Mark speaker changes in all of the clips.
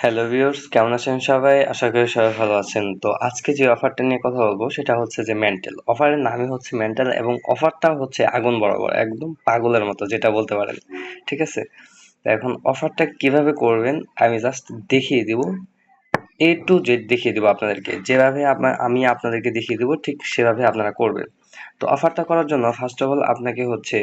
Speaker 1: Hello viewers, কেমন আছেন সবাই? আশা করি সবাই ভালো আছেন। তো আজকে যে অফারটা নিয়ে কথা বলবো সেটা হচ্ছে যে মেন্টাল। অফারের নামই হচ্ছে মেন্টাল এবং অফারটা হচ্ছে আগুন বরাবর, একদম পাগলের মতো যেটা বলতে পারেন। ঠিক আছে? তো এখন অফারটা কিভাবে করবেন আমি জাস্ট দেখিয়ে দিব। A to Z দেখিয়ে দিব আপনাদেরকে। যেভাবে আমি আপনাদেরকে দেখিয়ে দিব ঠিক সেভাবে আপনারা করবেন। তো অফারটা করার জন্য ফার্স্ট অফ অল আপনাকে হচ্ছে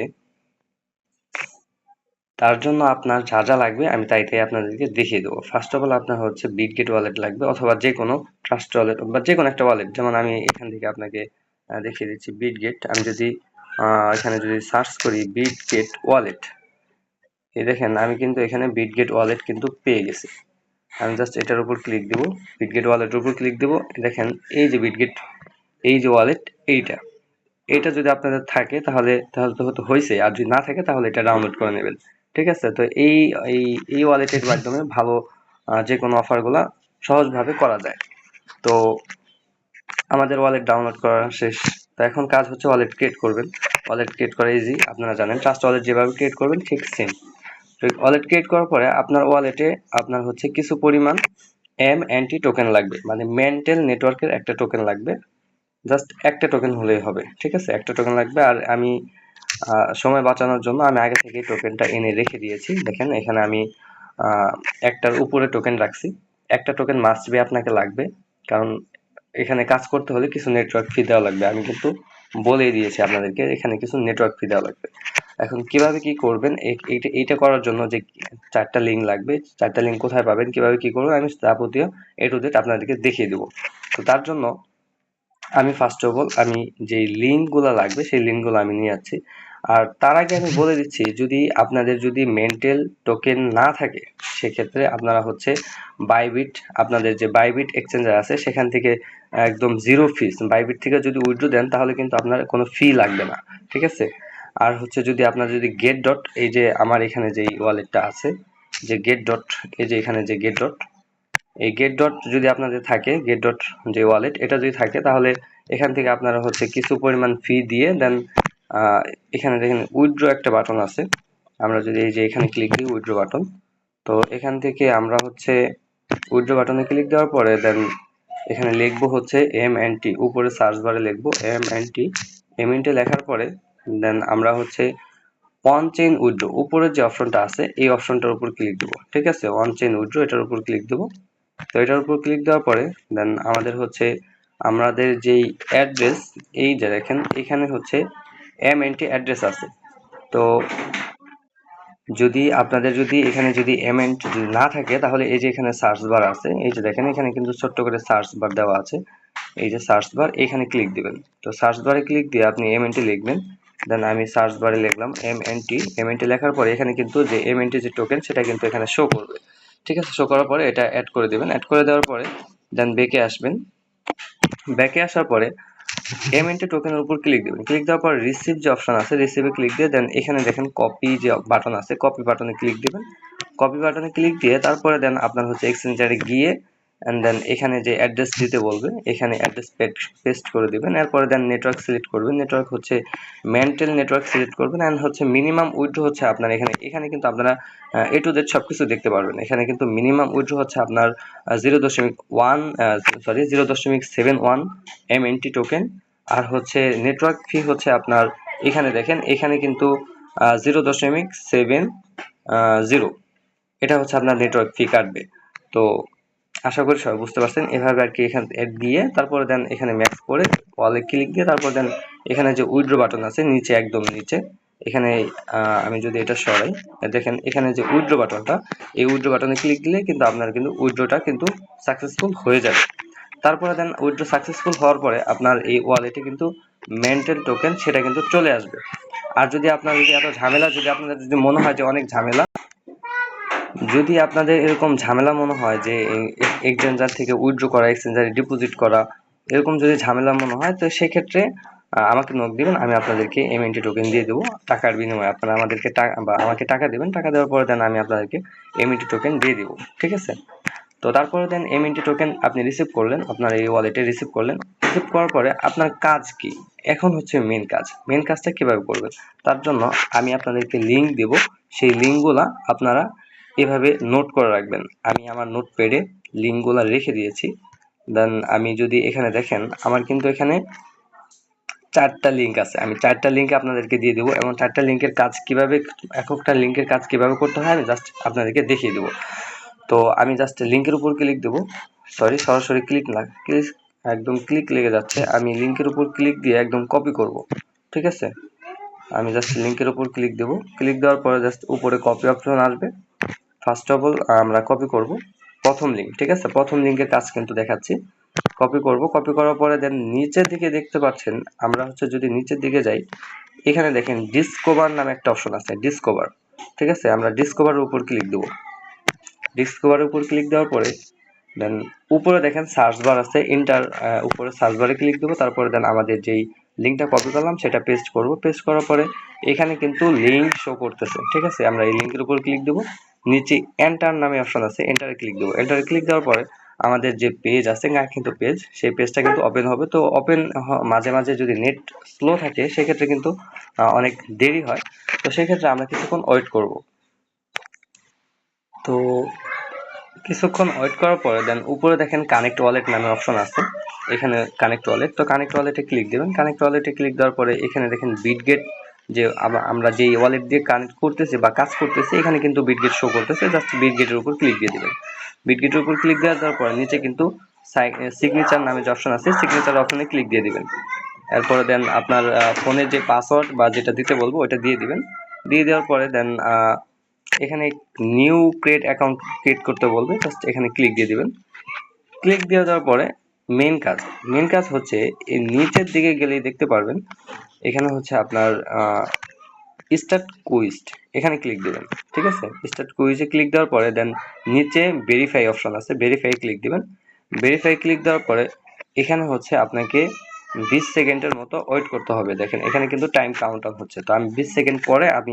Speaker 1: তার জন্য আপনার যা যা লাগবে আমি তাই আপনাদেরকে দেখিয়ে দেবো। ফার্স্ট অফ অল আপনার হচ্ছে বিটগেট ওয়ালেট লাগবে অথবা যে কোনো ট্রাস্ট ওয়ালেট বা যে কোনো একটা ওয়ালেট, যেমন আমি এখান থেকে আপনাকে দেখিয়ে দিচ্ছি বিটগেট। আমি যদি এখানে যদি সার্চ করি বিটগেট ওয়ালেট, এই দেখেন আমি কিন্তু এখানে বিটগেট ওয়ালেট কিন্তু পেয়ে গেছি। আমি জাস্ট এটার উপর ক্লিক দিব, বিটগেট ওয়ালেটের উপর ক্লিক দিব। দেখেন এই যে বিটগেট, এই যে ওয়ালেট, এইটা এটা যদি আপনাদের থাকে তাহলে তাহলে তো হয়তো হয়েছে, আর যদি না থাকে তাহলে এটা ডাউনলোড করে নেবেন। ঠিক আছে? তো এই এই এই ওয়ালেটের মাধ্যমে ভালো যে কোনো অফারগুলা সহজভাবে করা যায়। তো আমাদের ওয়ালেট ডাউনলোড করা শেষ। তো এখন কাজ হচ্ছে ওয়ালেট ক্রিয়েট করবেন। ওয়ালেট ক্রিয়েট করা ইজি, আপনারা জানেন ট্রাস্ট ওয়ালেট যেভাবে ক্রিয়েট করবেন ঠিক সেম। তো ওয়ালেট ক্রিয়েট করার পরে আপনার ওয়ালেটে আপনার হচ্ছে কিছু পরিমাণ MNT টোকেন লাগবে, মানে মেন্টাল নেটওয়ার্কের একটা টোকেন লাগবে। জাস্ট একটা টোকেন হলেই হবে। ঠিক আছে? একটা টোকেন লাগবে। আর আমি সময় বাঁচানোর জন্য আমি আগে থেকে টোকেনটা এনে রেখে দিয়েছি। দেখেন এখানে আমি একটার উপরে টোকেন রাখছি। একটা টোকেন মাস্ট বি আপনাকে লাগবে, কারণ এখানে কাজ করতে হলে কিছু নেটওয়ার্ক ফি দেওয়া লাগবে। আমি কিন্তু বলেই দিয়েছি আপনাদেরকে এখানে কিছু নেটওয়ার্ক ফি দেওয়া লাগবে। এখন কিভাবে কি করবেন, এইটা করার জন্য যে চারটা লিঙ্ক লাগবে, চারটা লিঙ্ক কোথায় পাবেন, কিভাবে কি করবেন আমি যাবতীয় A to Z আপনাদেরকে দেখিয়ে দেবো। তো তার জন্য আমি ফার্স্ট অফ অল আমি যে লিঙ্কগুলো লাগবে সেই লিঙ্কগুলো আমি নিয়ে যাচ্ছি। আর তার আগে আমি বলে দিচ্ছি, যদি আপনাদের যদি মেন্টাল টোকেন না থাকে সেক্ষেত্রে আপনারা হচ্ছে বাইবিট, আপনাদের যে বাইবিট এক্সচেঞ্জার আছে সেখান থেকে একদম জিরো ফিস বাইবিট থেকে যদি উইথড্র দেন তাহলে কিন্তু আপনার কোনো ফি লাগবে না। ঠিক আছে? আর হচ্ছে যদি আপনার যদি গেট ডট, এই যে আমার এখানে যে ওয়ালেটটা আছে যে গেট ডট, এই যে এখানে যে গেট ডট, এই গেট ডট যদি আপনাদের থাকে, গেট ডট যে ওয়ালেট এটা যদি থাকে তাহলে এখান থেকে আপনারা হচ্ছে কিছু পরিমাণ ফি দিয়ে দেন এখানে দেখেন উইথড্র একটা বাটন আছে। আমরা যদি এই যে এখানে ক্লিক দিই উইথড্র বাটন, তো এখান থেকে আমরা হচ্ছে উইথড্র বাটনে ক্লিক দেওয়ার পরে দেন এখানে লিখবো হচ্ছে MNT, উপরে সার্চ বারে লিখবো MNT। MNT লেখার পরে দেন আমরা হচ্ছে ওয়ান চেইন উইথড্র, উপরের যে অপশনটা আছে এই অপশনটার উপর ক্লিক দেবো। ঠিক আছে? ওয়ান চেইন উইথড্র এটার উপর ক্লিক দেবো। তো এটার উপর ক্লিক দেওয়ার পরে দেন আমাদের হচ্ছে আমাদের যেই অ্যাড্রেস, এই যে দেখেন এখানে হচ্ছে MNT অ্যাড্রেস আছে। তো যদি আপনাদের যদি এখানে যদি MNT না থাকে তাহলে এই যে এখানে সার্চ বার আছে, এই যে দেখেন এখানে কিন্তু ছোট্ট করে সার্চ বার দেওয়া আছে। এই যে সার্চ বার, এখানে ক্লিক দিবেন। তো সার্চ বারে ক্লিক দিয়ে আপনি MNT লিখবেন। দেন আমি সার্চ বারে লিখলাম MNT লেখার পরে এখানে কিন্তু যে MNT যে টোকেন সেটা কিন্তু এখানে শো করবে। ঠিক আছে? শো করার পরে এটা অ্যাড করে দিবেন। অ্যাড করে দেওয়ার পরে দেন ব্যাকে আসবেন। ব্যাকে আসার পরে MNT টোকেনের উপর ক্লিক দিবেন। ক্লিক দেওয়ার পর রিসিভ যে অপশন আছে রিসিভে ক্লিক দিয়ে দেন এখানে দেখেন কপি যে বাটন আছে কপি বাটনে ক্লিক দিবেন। কপি বাটনে ক্লিক দিয়ে তারপরে দেন আপনার হচ্ছে এক্সচেঞ্জারে গিয়ে এন্ড দেন এখানে যে অ্যাড্রেস দিতে বলবে এখানে অ্যাড্রেস পেস্ট করে দিবেন। এরপরে দেন নেটওয়ার্ক সিলেক্ট করবেন। নেটওয়ার্ক হচ্ছে মেন্টাল নেটওয়ার্ক সিলেক্ট করবেন এন্ড হচ্ছে মিনিমাম উইথড্র হচ্ছে আপনার এখানে এখানে কিন্তু আপনারা A to Z সবকিছু দেখতে পারবেন। এখানে কিন্তু মিনিমাম উইথড্র হচ্ছে আপনার 0.71 MNT টোকেন। আর হচ্ছে নেটওয়ার্ক ফি হচ্ছে আপনার এখানে দেখেন এখানে কিন্তু 0.7 এটা হচ্ছে আপনার নেটওয়ার্ক ফি কাটবে। তো আশা করি সবাই বুঝতে পারছেন। এভাবে আর কি এখানে অ্যাড দিয়ে তারপরে দেন এখানে ম্যাক্স করে ওয়ালে ক্লিক দিয়ে তারপর দেন এখানে যে উইথড্র বাটন আছে নিচে একদম নিচে এখানে আমি যদি এটা সরাই, দেখেন এখানে যে উইথড্র বাটনটা, এই উইথড্র বাটনে ক্লিক দিলে কিন্তু আপনার কিন্তু উইথড্রটা কিন্তু সাকসেসফুল হয়ে যাবে। তারপরে দেন উইথড্র সাকসেসফুল হওয়ার পরে আপনার এই ওয়ালেটে কিন্তু মেন্টাল টোকেন সেটা কিন্তু চলে আসবে। আর যদি আপনার যদি এত ঝামেলা, যদি আপনাদের যদি মনে হয় যে অনেক ঝামেলা, যদি আপনাদের এরকম ঝামেলা মনে হয় যে এক্সচেঞ্জার থেকে উইথড্র করা, এক্সচেঞ্জারে ডিপোজিট করা, এরকম যদি ঝামেলা মনে হয় তো সেক্ষেত্রে আমাকে নক দিবেন। আমি আপনাদেরকে MNT টোকেন দিয়ে দেবো টাকার বিনিময়ে। আপনারা আমাদেরকে টাকা বা আমাকে টাকা দেবেন, টাকা দেওয়ার পরে দেন আমি আপনাদেরকে MNT টোকেন দিয়ে দিব। ঠিক আছে? তো তারপরে দেন MNT টোকেন আপনি রিসিভ করলেন, আপনার এই ওয়ালেটে রিসিভ করলেন। রিসিভ করার পরে আপনার কাজ কি? এখন হচ্ছে মেন কাজটা কিভাবে করবেন তার জন্য আমি আপনাদেরকে লিঙ্ক দেব। সেই লিঙ্কগুলা আপনারা এভাবে নোট করে রাখবেন। আমি আমার নোটপ্যাডে লিঙ্কগুলো রেখে দিয়েছি। দেন আমি যদি এখানে দেখেন আমার কিন্তু এখানে 4টা লিঙ্ক আছে। আমি 4টা লিঙ্ক আপনাদেরকে দিয়ে দেবো এবং 4টা লিঙ্কের কাজ কিভাবে, একটা লিঙ্কের কাজ কিভাবে করতে হয় আমি জাস্ট আপনাদেরকে দেখিয়ে দেবো। তো আমি জাস্ট লিঙ্কের উপর ক্লিক দেবো, সরাসরি ক্লিক না, একদম ক্লিক লেগে যাচ্ছে। আমি লিঙ্কের উপর ক্লিক দিয়ে একদম কপি করব, ঠিক আছে। আমি জাস্ট লিঙ্কের উপর ক্লিক দেব, ক্লিক দেওয়ার পরে জাস্ট উপরে কপি অপশন আসবে। ফার্স্ট অফ অল আমরা কপি করব প্রথম লিঙ্ক, ঠিক আছে। প্রথম লিঙ্কের কাজ কিন্তু দেখাচ্ছি। কপি করব, কপি করার পরে দেন নিচের দিকে দেখতে পাচ্ছেন, আমরা হচ্ছে যদি নিচের দিকে যাই, এখানে দেখেন ডিসকভার নামে একটা অপশন আছে, ডিসকভার, ঠিক আছে। আমরা ডিসকভারের উপর ক্লিক দেব। ডিসকভারের উপর ক্লিক দেওয়ার পরে দেন উপরে দেখেন সার্চ বার আছে, উপরে সার্চ বারে ক্লিক দেবো। তারপরে দেন আমাদের যেই লিঙ্কটা কপি করলাম সেটা পেস্ট করব। পেস্ট করার পরে এখানে কিন্তু লিঙ্ক শো করতেছে, ঠিক আছে। আমরা এই লিঙ্কের উপর ক্লিক দেবো। নিচে এন্টার নামে অপশন আছে, এন্টারে ক্লিক দেবো। এন্টারে ক্লিক দেওয়ার পরে আমাদের যে পেজ আছে কিন্তু পেজ, সেই পেজটা কিন্তু ওপেন হবে। তো ওপেন মাঝে মাঝে যদি নেট স্লো থাকে সেক্ষেত্রে কিন্তু অনেক দেরি হয়। তো সেক্ষেত্রে আমরা কিছুক্ষণ ওয়েট করব। তো কিছুক্ষণ ওয়েট করার পরে দেন উপরে দেখেন কানেক্ট ওয়ালেট নামে অপশন আছে, এখানে কানেক্ট ওয়ালেট। তো কানেক্ট ওয়ালেটে ক্লিক দেবেন। কানেক্ট ওয়ালেটে ক্লিক দেওয়ার পরে এখানে দেখেন বিটগেট, যে আমরা যে ওয়ালেট দিয়ে কানেক্ট করতেছি বা কাজ করতেছি, এখানে কিন্তু বিটগেট শো করতেছে। জাস্ট বিটগেটের উপর ক্লিক দিয়ে দিবেন। বিটগেটের উপর ক্লিক দেওয়ার পরে নিচে কিন্তু সিগনেচার নামে যে অপশন আছে, সিগনেচার অপশনে ক্লিক দিয়ে দিবেন। এরপরে দেন আপনার ফোনের যে পাসওয়ার্ড বা যেটা দিতে বলবো ওটা দিয়ে দিবেন। দিয়ে দেওয়ার পরে দেন এখানে নিউ ক্রিয়েট অ্যাকাউন্ট ক্রিয়েট করতে বলবে, জাস্ট এখানে ক্লিক দিয়ে দিবেন। ক্লিক দিয়ে দেওয়ার পরে মেন কাজ হচ্ছে এই নিচের দিকে গেলেই দেখতে পারবেন এখানে হচ্ছে আপনার স্টার্ট কুইজ, এখানে ক্লিক দিবেন, ঠিক আছে। স্টার্ট কুইজে ক্লিক দেওয়ার পরে দেন নিচে ভেরিফাই অপশন আছে, ভেরিফাই ক্লিক দিবেন। ভেরিফাই ক্লিক দেওয়ার পরে এখানে হচ্ছে আপনাকে 20 সেকেন্ডের মতো ওয়েট করতে হবে। দেখেন এখানে কিন্তু টাইম কাউন্ট আপ হচ্ছে। তো আমি 20 সেকেন্ড পরে আমি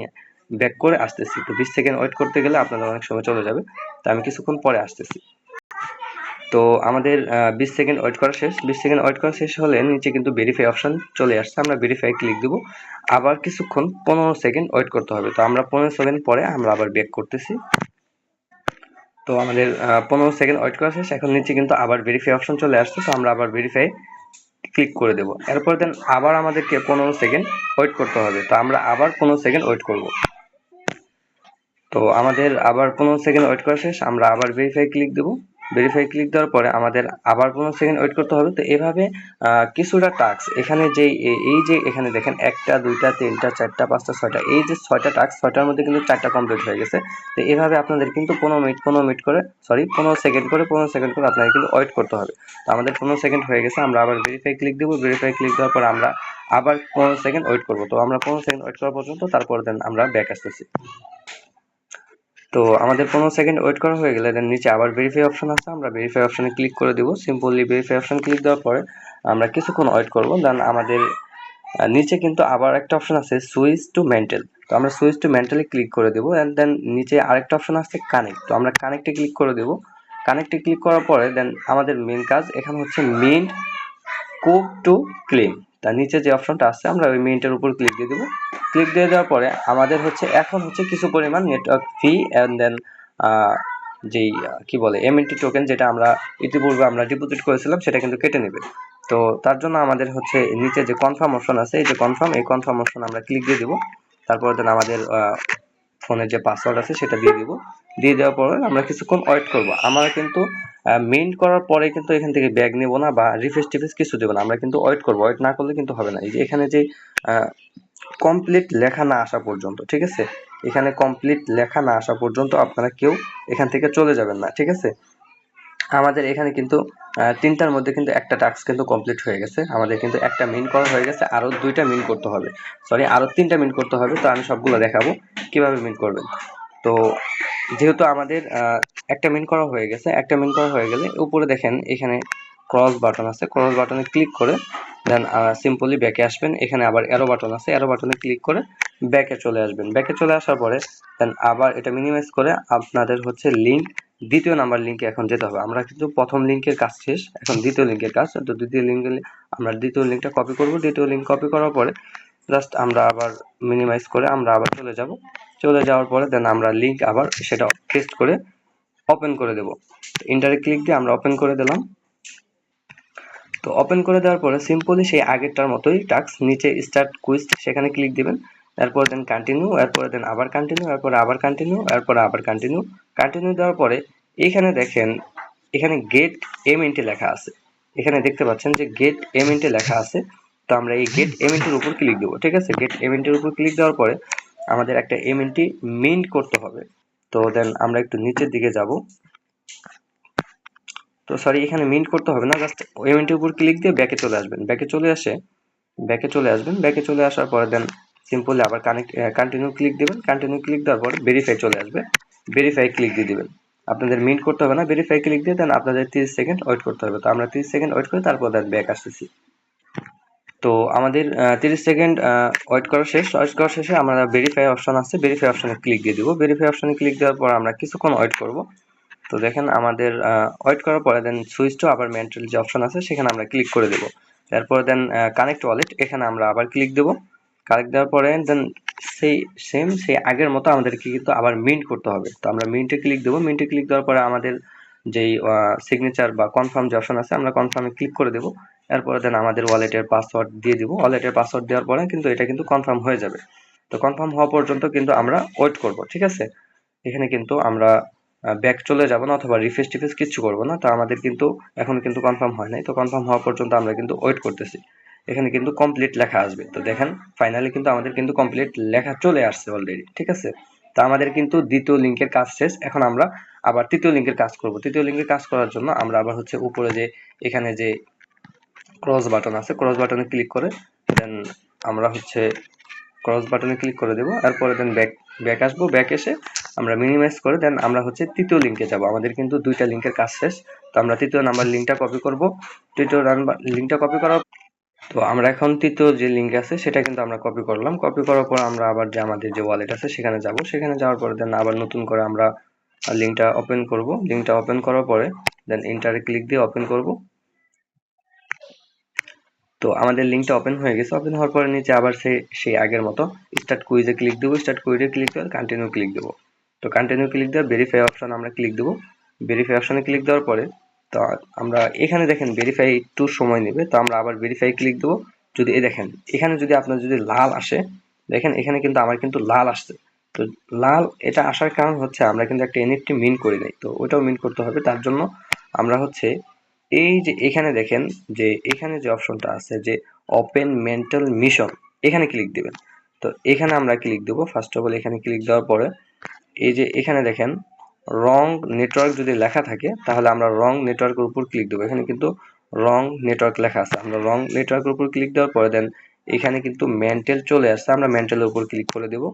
Speaker 1: ব্যাক করে আসতেছি। তো 20 সেকেন্ড ওয়েট করতে গেলে আপনাদের অনেক সময় চলে যাবে। তো আমি কিছুক্ষণ পরে আসতেছি। তো আমাদের 20 সেকেন্ড ওয়েট করা শেষ। 20 সেকেন্ড ওয়েট করা শেষ হলে নিচে কিন্তু ভেরিফাই অপশন চলে আসছে। আমরা ভেরিফাই ক্লিক দেব। আবার কিছুক্ষণ 15 সেকেন্ড ওয়েট করতে হবে। তো আমরা 15 সেকেন্ড পরে আমরা আবার ব্যাক করতেছি। তো আমাদের 15 সেকেন্ড ওয়েট করা শেষ। এখন নিচে কিন্তু আবার ভেরিফাই অপশন চলে আসছে। তো আমরা আবার ভেরিফাই ক্লিক করে দেব। এরপর দেন আবার আমাদেরকে 15 সেকেন্ড ওয়েট করতে হবে। তো আমরা আবার 15 সেকেন্ড ওয়েট করব। তো আমাদের আবার 15 সেকেন্ড ওয়েট করা শেষ। আমরা আবার ভেরিফাই ক্লিক দেব। ভেরিফাই ক্লিক দেওয়ার পরে আমাদের আবার 15 সেকেন্ড ওয়েট করতে হবে। তো এভাবে কিছুটা টাস্ক এখানে এই যে এখানে দেখেন 1টা 2টা 3টা 4টা 5টা 6টা, এই যে 6টা টাস্ক, 6টার মধ্যে কিন্তু 4টা কমপ্লিট হয়ে গেছে। তো এভাবে আপনাদের কিন্তু 15 মিনিট করে 15 সেকেন্ড করে আপনাদের কিন্তু ওয়েট করতে হবে। তো আমাদের 15 সেকেন্ড হয়ে গেছে। আমরা আবার ভেরিফাই ক্লিক দেব। ভেরিফাই ক্লিক দেওয়ার পর আমরা আবার 15 সেকেন্ড ওয়েট করব। তো আমরা 15 সেকেন্ড ওয়েট করা পর্যন্ত, তারপর দেন আমরা ব্যাক আসতেছি। তো আমাদের 15 সেকেন্ড ওয়েট করা হয়ে গেলে দেন নিচে আবার ভেরিফাই অপশন আছে, আমরা ভেরিফাই অপশনে ক্লিক করে দেব। সিম্পলি ভেরিফাই অপশন ক্লিক দেওয়ার পরে আমরা কিছুক্ষণ ওয়েট করব। দেন আমাদের নিচে কিন্তু আবার একটা অপশন আছে সুইচ টু মেন্টাল। তো আমরা সুইচ টু মেন্টালি ক্লিক করে দেব। এন্ড দেন নিচে আরেকটা অপশন আছে কানেক্ট। তো আমরা কানেক্টে ক্লিক করে দেব। কানেক্টে ক্লিক করার পরে দেন আমাদের মেন কাজ এখানে হচ্ছে মিন্ট কোড টু ক্লেম। তার নিচে যে অপশনটা আছে আমরা ওই মিন্টের উপর ক্লিক দিয়ে দেবো। ক্লিক দিয়ে দেওয়ার পরে আমাদের হচ্ছে এখন হচ্ছে কিছু পরিমাণ নেটওয়ার্ক ফি অ্যান্ড দেন যেই কি বলে এমএনটি টোকেন, যেটা আমরা ইতিপূর্বে আমরা ডিপোজিট করেছিলাম সেটা কিন্তু কেটে নেবে। তো তার জন্য আমাদের হচ্ছে নিচে যে কনফার্ম অপশন আছে, এই যে কনফার্ম অপশন আমরা ক্লিক দিয়ে দিব। তারপর দেন আমাদের ফোনের যে পাসওয়ার্ড আছে সেটা দিয়ে দিব। দিয়ে দেওয়ার পরে আমরা কিছুক্ষণ ওয়েট করব। আমরা কিন্তু মেইন করার পরে কিন্তু এখান থেকে ব্যাগ নেব না বা রিফ্রেশ টিফ্রেশ কিছু দেব না। আমরা কিন্তু ওয়েট করব। ওয়েট না করলে কিন্তু হবে না। এই যে এখানে যে কমপ্লিট লেখা না আসা পর্যন্ত, ঠিক আছে, এখানে কমপ্লিট লেখা না আসা পর্যন্ত আপনারা কেউ এখান থেকে চলে যাবেন না, ঠিক আছে। আমাদের এখানে কিন্তু 3টার মধ্যে কিন্তু একটা টাস্ক কিন্তু কমপ্লিট হয়ে গেছে। আমাদের কিন্তু একটা মিন করা হয়ে গেছে, আরো 2টা মিন করতে হবে, সরি আরো 3টা মিন করতে হবে। তো আমি সবগুলো দেখাবো কিভাবে মিন করবেন। তো যেহেতু আমাদের একটা মিন করা হয়ে গেছে, একটা মিন করা হয়ে গেলে উপরে দেখেন এখানে ক্রস বাটন আছে, ক্রস বাটনে ক্লিক করে দেন সিম্পলি ব্যাকে আসবেন। এখানে আবার অ্যারো বাটন আছে, অ্যারো বাটনে ক্লিক করে ব্যাকে চলে আসবেন। ব্যাকে চলে আসার পরে দেন আবার এটা মিনিমাইজ করে আপনাদের হচ্ছে লিঙ্ক, দ্বিতীয় নাম্বার লিঙ্কে এখন যেতে হবে। আমরা কিন্তু প্রথম লিঙ্কের কাজ শেষ, এখন দ্বিতীয় লিঙ্কের কাজ। তো দ্বিতীয় লিঙ্কে আমরা দ্বিতীয় লিঙ্কটা কপি করব। দ্বিতীয় লিঙ্ক কপি করার পরে জাস্ট আমরা আবার মিনিমাইজ করে আমরা আবার চলে যাওয়ার পরে দেন আমরা লিঙ্ক আবার সেটা পেস্ট করে ওপেন করে দেব। ইন্টারে ক্লিক দিয়ে আমরা ওপেন করে দিলাম। তো ওপেন করে দেওয়ার পরে সিম্পলি সেই আগেরটার মতোই টাস্ক, নিচে স্টার্ট কুইজ সেখানে ক্লিক দিবেন, এরপর দেন কন্টিনিউ, এরপরে দেন আবার কন্টিনিউ, এরপর আবার কন্টিনিউ, এরপর আবার কন্টিনিউ। কন্টিনিউ দেওয়ার পরে এখানে দেখেন এখানে গেট এমএনটি লেখা আছে, এখানে দেখতে পাচ্ছেন যে গেট এমএনটি লেখা আছে। তো আমরা এই গেট এমএনটির উপর ক্লিক দেবো, ঠিক আছে। গেট এমএনটির উপর ক্লিক দেওয়ার পরে আমাদের একটা এমএনটি মিন্ট করতে হবে। তো দেন আমরা একটু নিচের দিকে যাব। তো সরি, এখানে মিন্ট করতে হবে না, জাস্ট এমএনটির উপর ক্লিক দিয়ে ব্যাকে চলে আসবেন। ব্যাকে চলে আসার পরে দেন সিম্পলি আবার কন্টিনিউ ক্লিক দিবেন। কন্টিনিউ ক্লিক দেওয়ার পর ভেরিফাই চলে আসবে, ভেরিফাই ক্লিক দিয়ে দিবেন। আপনাদের মিন্ট করতে হবে না, ভেরিফাই ক্লিক দিয়ে দেন আপনাদের 30 সেকেন্ড ওয়েট করতে হবে। তো আমরা 30 সেকেন্ড ওয়েট করে তারপর দেন ব্যাক আসতেছি। তো আমাদের 30 সেকেন্ড ওয়েট করা শেষে আমরা ভেরিফাই অপশন আছে, ভেরিফাই অপশনে ক্লিক দিয়ে দিব। ভেরিফাই অপশনে ক্লিক দেওয়ার পর আমরা কিছুক্ষণ ওয়েট করব। তো দেখেন আমাদের ওয়েট করার পরে দেন সুইচ টু আবার মেন্টাল যে অপশন আছে সেখানে আমরা ক্লিক করে দেব। তারপরে দেন কানেক্ট ওয়ালেট, এখানে আমরা আবার ক্লিক দেব। কানেক্ট দেওয়ার পরে দেন সেই আগের মতো আমাদেরকে কিন্তু আবার মিন্ট করতে হবে। তো আমরা মিন্টে ক্লিক দেবো। মিন্টে ক্লিক দেওয়ার পরে আমাদের যেই সিগনেচার বা কনফার্ম যে অপশন আছে আমরা কনফার্মে ক্লিক করে দেবো। এরপরে দেন আমাদের ওয়ালেটের পাসওয়ার্ড দিয়ে দিব। ওয়ালেটের পাসওয়ার্ড দেওয়ার পরে কিন্তু এটা কিন্তু কনফার্ম হয়ে যাবে। তো কনফার্ম হওয়া পর্যন্ত কিন্তু আমরা ওয়েট করব, ঠিক আছে। এখানে কিন্তু আমরা ব্যাক চলে যাব না অথবা রিফ্রেশ টিফ্রেশ কিচ্ছু করবো না। তো আমাদের কিন্তু এখন কিন্তু কনফার্ম হয় নাই। তো কনফার্ম হওয়া পর্যন্ত আমরা কিন্তু ওয়েট করতেছি। এখানে কিন্তু কমপ্লিট লেখা আসবে। তো দেখেন ফাইনালি কিন্তু আমাদের কিন্তু কমপ্লিট লেখা চলে আসছে অলরেডি, ঠিক আছে। তো আমাদের কিন্তু দ্বিতীয় লিঙ্কের কাজ শেষ। এখন আমরা আবার তৃতীয় লিঙ্কের কাজ করব। তৃতীয় লিঙ্কের কাজ করার জন্য আমরা আবার হচ্ছে উপরে যে এখানে যে ক্রস বাটন আছে, ক্রস বাটনে ক্লিক করে দেন আমরা হচ্ছে ক্রস বাটনে ক্লিক করে দেবো। এরপরে দেন ব্যাক আসবো। ব্যাক এসে আমরা মিনিমাইজ করে দেন আমরা হচ্ছে তৃতীয় লিঙ্কে যাব। আমাদের কিন্তু দুইটা লিঙ্কের কাজ শেষ। তো আমরা তৃতীয় নাম্বার লিঙ্কটা কপি করব। তৃতীয় নাম্বার লিঙ্কটা কপি করার, তো আমরা এখন তৃতীয় যে লিঙ্ক আছে সেটা কিন্তু আমরা কপি করলাম। কপি করার পর আমরা আবার যে আমাদের যে ওয়ালেট আছে সেখানে যাব। সেখানে যাওয়ার পরে দেন আবার নতুন করে আমরা লিঙ্কটা ওপেন করব। লিঙ্কটা ওপেন করার পরে দেন ইন্টারে ক্লিক দিয়ে ওপেন করব। তো আমাদের লিঙ্কটা ওপেন হয়ে গেছে। ওপেন হওয়ার পরে নিচে আবার সেই আগের মতো স্টার্ট কুইজে ক্লিক দেবো। স্টার্ট কুইজে ক্লিক করে কন্টিনিউ ক্লিক দেবো। তো কন্টিনিউ ক্লিক দেওয়ার ভেরিফাই অপশন আমরা ক্লিক দেবো। ভেরিফাই অপশনে ক্লিক দেওয়ার পরে তো আমরা এখানে দেখেন ভেরিফাই একটু সময় নেবে। তো আমরা আবার ভেরিফাই ক্লিক দেবো। যদি এই দেখেন এখানে যদি আপনার যদি লাল আসে, দেখেন এখানে কিন্তু আমার কিন্তু লাল আসছে। তো লাল এটা আসার কারণ হচ্ছে আমরা কিন্তু একটা এনএফটি মিন্ট করি নাই। তো ওটাও মিন্ট করতে হবে। তার জন্য আমরা হচ্ছে এই যে এখানে দেখেন যে এখানে যে অপশনটা আছে যে ওপেন মেন্টাল মিশন, এখানে ক্লিক দিবেন। তো এখানে আমরা ক্লিক দেবো। ফার্স্ট অফ অল এখানে ক্লিক দেওয়ার পরে এই যে এখানে দেখেন রং নেটওয়ার্ক যদি লেখা থাকে তাহলে আমরা রং নেটওয়ার্কের উপর ক্লিক দেবো। এখানে কিন্তু রং নেটওয়ার্ক লেখা আছে, আমরা রং নেটওয়ার্কের উপর ক্লিক দেওয়ার পরে দেন এখানে কিন্তু মেন্টাল চলে আসছে, আমরা মেন্টালের উপর ক্লিক করে দেবো।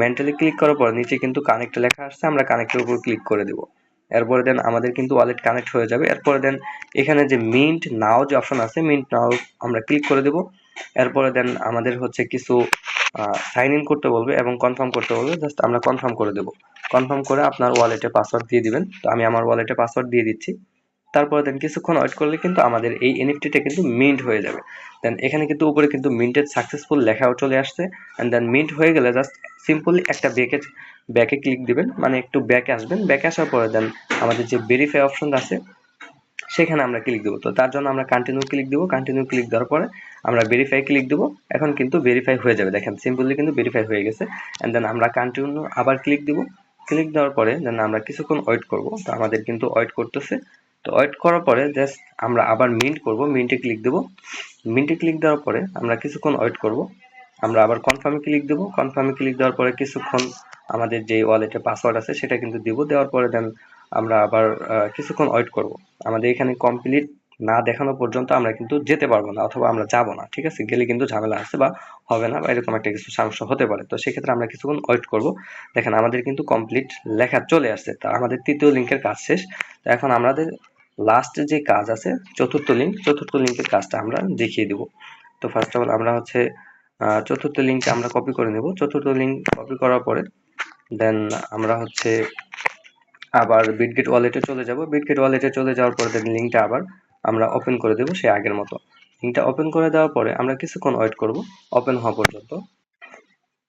Speaker 1: মেন্টালি ক্লিক করার পর নিচে কিন্তু কানেক্ট লেখা আসছে, আমরা কানেক্টের উপর ক্লিক করে দেবো। এরপরে দেন আমাদের কিন্তু ওয়ালেট কানেক্ট হয়ে যাবে। এরপরে দেন এখানে যে মিন্ট নাও যে অপশন আছে মিন্ট নাও আমরা ক্লিক করে দেব। এরপরে দেন আমাদের হচ্ছে কিছু সাইন ইন করতে বলবে এবং কনফার্ম করতে বলবে, জাস্ট আমরা কনফার্ম করে দেব। কনফার্ম করে আপনার ওয়ালেটে পাসওয়ার্ড দিয়ে দিবেন। তো আমি আমার ওয়ালেটে পাসওয়ার্ড দিয়ে দিচ্ছি। তারপরে দেন কিছুক্ষণ ওয়েট করলে কিন্তু আমাদের এই এনএফটিটা কিন্তু মিন্ট হয়ে যাবে। দেন এখানে কিন্তু উপরে কিন্তু মিন্টেড সাকসেসফুল লেখাও চলে আসছে। এন্ড দেন মিন্ট হয়ে গেলে জাস্ট সিম্পলি একটা ব্যাকে ক্লিক দিবেন, মানে একটু ব্যাকে আসবেন। ব্যাকে আসার পরে দেন আমাদের যে ভেরিফাই অপশন আছে সেখানে আমরা ক্লিক দেবো। তো তার জন্য আমরা কন্টিনিউ ক্লিক দেবো। কন্টিনিউ ক্লিক দেওয়ার পরে আমরা ভেরিফাই ক্লিক দেবো। এখন কিন্তু ভেরিফাই হয়ে যাবে, দেখেন সিম্পলি কিন্তু ভেরিফাই হয়ে গেছে। এন্ড দেন আমরা কন্টিনিউ আবার ক্লিক দেবো। ক্লিক দেওয়ার পরে দেন আমরা কিছুক্ষণ ওয়েট করব। তো আমাদের কিন্তু ওয়েট করতেছে। তো ওয়েট করার পরে জাস্ট আমরা আবার মিন্ট করব। মিন্টে ক্লিক দেবো। মিন্টে ক্লিক দেওয়ার পরে আমরা কিছুক্ষণ ওয়েট করব। আমরা আবার কনফার্মে ক্লিক দেবো। কনফার্মে ক্লিক দেওয়ার পরে কিছুক্ষণ আমাদের যে ওয়ালেটে পাসওয়ার্ড আছে সেটা কিন্তু দিব। দেওয়ার পরে দেন আমরা আবার কিছুক্ষণ ওয়েট করব। আমাদের এখানে কমপ্লিট না দেখানো পর্যন্ত আমরা কিন্তু যেতে পারবো না অথবা আমরা যাব না, ঠিক আছে। গেলে কিন্তু ঝামেলা আছে বা হবে না বা এরকম একটা কিছু সমস্যা হতে পারে। তো সেক্ষেত্রে আমরা কিছুক্ষণ ওয়েট করব। দেখেন আমাদের কিন্তু কমপ্লিট লেখা চলে আসছে। তা আমাদের তৃতীয় লিঙ্কের কাজ শেষ। তো এখন আমাদের লাস্ট যে কাজ আছে চতুর্থ লিঙ্কের কাজটা আমরা দেখিয়ে দিব। তো ফার্স্ট অফ অল আমরা হচ্ছে চতুর্থ লিঙ্কটা আমরা কপি করে নেব। চতুর্থ লিঙ্ক কপি করার পরে দেন আমরা হচ্ছে আবার বিটগেট ওয়ালেটে চলে যাব। বিটগেট ওয়ালেটে চলে যাওয়ার পরে দেন লিঙ্কটা আবার আমরা ওপেন করে দেব সেই আগের মতো। লিঙ্কটা ওপেন করে দেওয়ার পরে আমরা কিছুক্ষণ ওয়েট করব ওপেন হওয়া পর্যন্ত।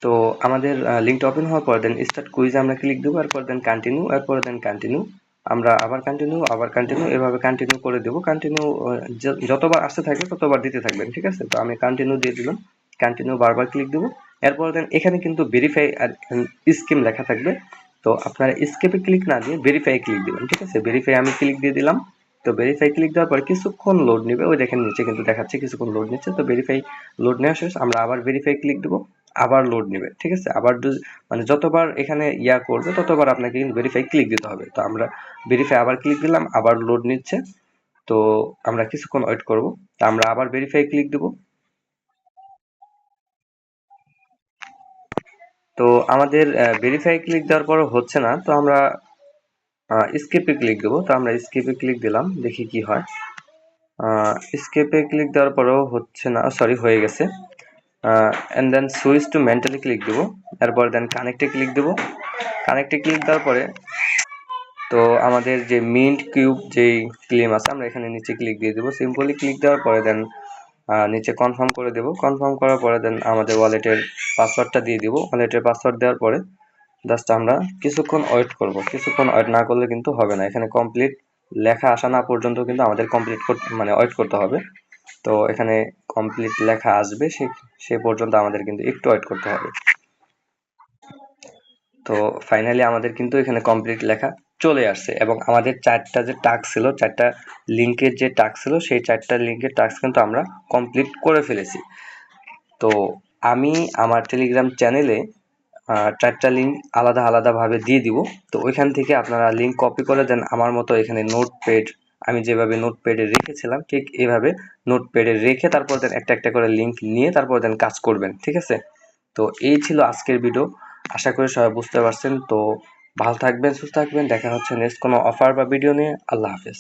Speaker 1: তো আমাদের লিঙ্কটা ওপেন হওয়ার পর দেন স্টার্ট কুইজে আমরা ক্লিক দেবো, এরপর দেন কন্টিনিউ, এরপর দেন কন্টিনিউ, আমরা আবার কন্টিনিউ এভাবে কন্টিনিউ করে দেবো। কন্টিনিউ যতবার আসতে থাকবে ততবার দিতে থাকবেন, ঠিক আছে? তো আমি কন্টিনিউ দিয়ে দিলাম, কন্টিনিউ বারবার ক্লিক দেবো। এরপর দেন এখানে কিন্তু ভেরিফাই আর স্কিম লেখা থাকবে, তো আপনারা স্কেপে ক্লিক না দিয়ে ভেরিফাই ক্লিক দিবেন, ঠিক আছে? ভেরিফাই আমি ক্লিক দিয়ে দিলাম। তো ভেরিফাই ক্লিক দেওয়ার পর কিছুক্ষণ লোড নেবে, ওই দেখেন নিচে কিন্তু দেখাচ্ছে কিছুক্ষণ লোড নিচ্ছে। তো ভেরিফাই লোড নেওয়া শেষ, আমরা আবার ভেরিফাই ক্লিক দেবো, আবার লোড নেবে, ঠিক আছে? আবার মানে যতবার এখানে করবে ততবার আপনাকে কিন্তু ভেরিফাই ক্লিক দিতে হবে। তো আমরা ভেরিফাই আবার ক্লিক দিলাম, আবার লোড নিচ্ছে। তো আমরা কিছুক্ষণ ওয়েট করব, তো আমরা আবার ভেরিফাই ক্লিক দেব। তো আমাদের ভেরিফাই ক্লিক দেওয়ার পর হচ্ছে না, তো আমরা স্কিপে ক্লিক দেবো। তো আমরা স্কিপে ক্লিক দিলাম, দেখি কি হয়। স্কিপে ক্লিক দেওয়ার পরেও হচ্ছে না, সরি হয়ে গেছে। And then switch to mentally click দেবো, এরপর দেন কানেক্টে ক্লিক দেবো। কানেক্টে ক্লিক দেওয়ার পরে তো আমাদের যে মিন্ট কিউব যেই ক্লেম আছে আমরা এখানে নিচে ক্লিক দিয়ে দেবো। সিম্পলি ক্লিক দেওয়ার পরে দেন নিচে কনফার্ম করে দেবো। কনফার্ম করার পরে দেন আমাদের ওয়ালেটের পাসওয়ার্ডটা দিয়ে দিব। ওয়ালেটের পাসওয়ার্ড দেওয়ার পরে জাস্ট আমরা কিছুক্ষণ ওয়েট করব। কিছুক্ষণ ওয়েট না করলে কিন্তু হবে না, এখানে কমপ্লিট লেখা আসা না পর্যন্ত কিন্তু আমাদের কমপ্লিট মানে ওয়েট করতে হবে। তো এখানে কমপ্লিট লেখা আসবে, সে পর্যন্ত আমাদের কিন্তু একটু ওয়েট করতে হবে। তো ফাইনালি আমাদের কিন্তু এখানে কমপ্লিট লেখা চলে আসছে, এবং আমাদের চারটা যে টাস্ক ছিল, চারটা লিঙ্কের যে টাস্ক ছিল, সেই চারটা লিঙ্কের টাস্ক কিন্তু আমরা কমপ্লিট করে ফেলেছি। তো আমি আমার টেলিগ্রাম চ্যানেলে চারটা লিঙ্ক আলাদা আলাদাভাবে দিয়ে দিব। তো ওইখান থেকে আপনারা লিঙ্ক কপি করে দেন আমার মতো এখানে নোটপ্যাড, আমি যেভাবে নোটপ্যাডে রেখেছিলাম ঠিক এভাবে নোটপ্যাডে রেখে তারপর দেন একটা একটা করে লিঙ্ক নিয়ে তারপর দেন কাজ করবেন, ঠিক আছে? তো এই ছিল আজকের ভিডিও, আশা করি সবাই বুঝতে পারছেন। তো ভালো থাকবেন, সুস্থ থাকবেন, দেখা হচ্ছে নেক্সট কোনো অফার বা ভিডিও নিয়ে। আল্লাহ হাফেজ।